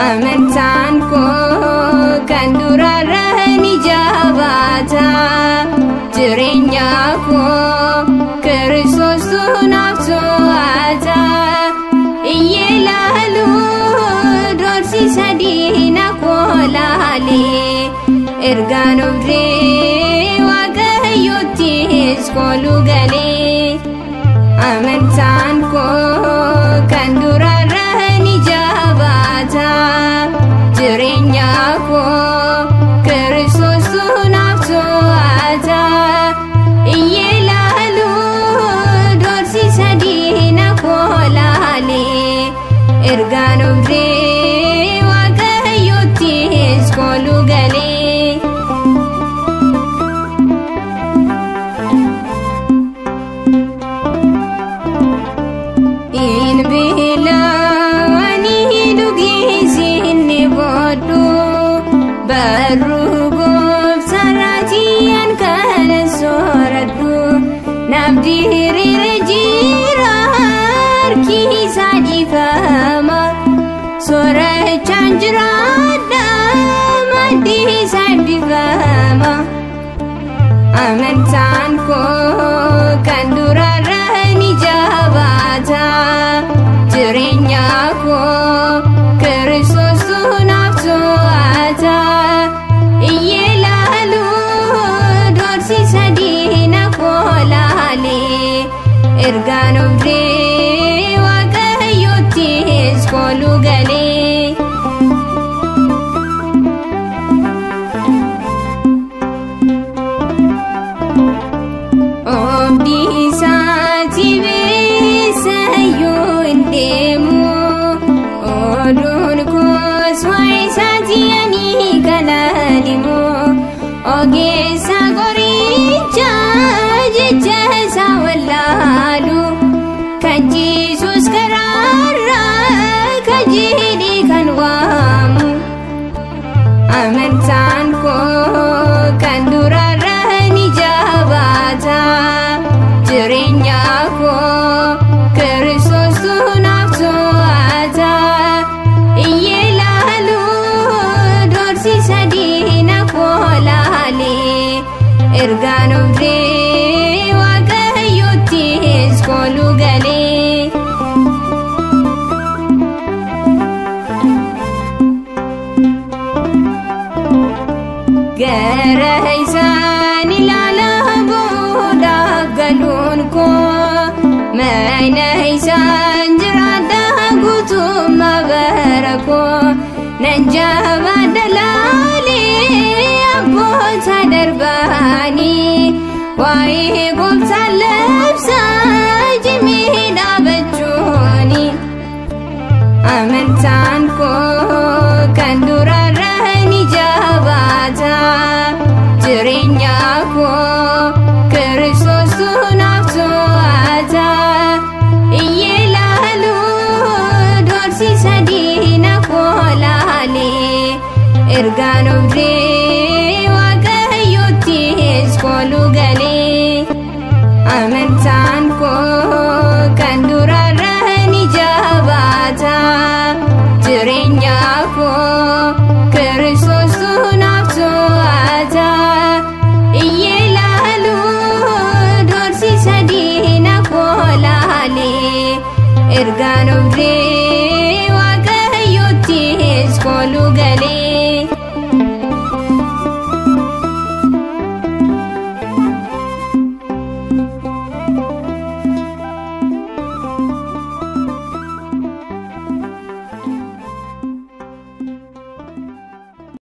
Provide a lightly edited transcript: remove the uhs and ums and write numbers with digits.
amantaan koo kan durarra ni jabaata jireenya koo Kiristoostu naaf to'ata iyyee laaluu doorsisa diina koo laalee ergaan ofirree Waaqayyoottis kooluu galee amantaan koo kan durarra ni jabaata jireenya koo Kiristoostu naaf to'ata iyyee laaluu doorsisa diina koo laalee ergaan ofirree Waaqayyoottis kooluu galee Barugobsaratian kana soradu nabdiri jira arkiisa difama sora chanjrada madisa difama amantaan koo kan durarra ni jabaata jireenya koo Kiristoostu naaf to'ata iyyee laaluu doorsisa diina koo laalee ergaan ofirree Waaqayyoottis kooluu galee oobdii isaatti beessayyuu hin deemu oduun koos waa'ee isaatii ani kalaalimu ogeessa qorichaa jecha isaa wallaalu kan Yesuus karaarraa kajeelee kan waamu amantaan koo kan durarra ni jabaata jireenya koo Kiristoostu naaf to'ata iyyee laaluu doorsisa diina koo laalee ergaan ofirree Waaqayyoottis kooluu galee gara isaan ilaalaa boodaaf galuun koo mana isaan jiraadhaa guutummaa bara koo nan jabaadha laalee abboota darbaanii waa'ee gooftaan labsaa jimee dhaabachuuni amantaan koo kan durarra ni jabaata jireenya koo Kiristoostu naaf to'ata iyyee laaluu doorsisa diina koo laalee ergaan ofirree Waaqayyoottis kooluu galee amantaan koo kan durarra ni jabaata jireenya koo Kiristoostu naaf to'ata iyyee laaluu doorsisa diina koo laalee ergaan ofirree Waaqayyoottis kooluu galee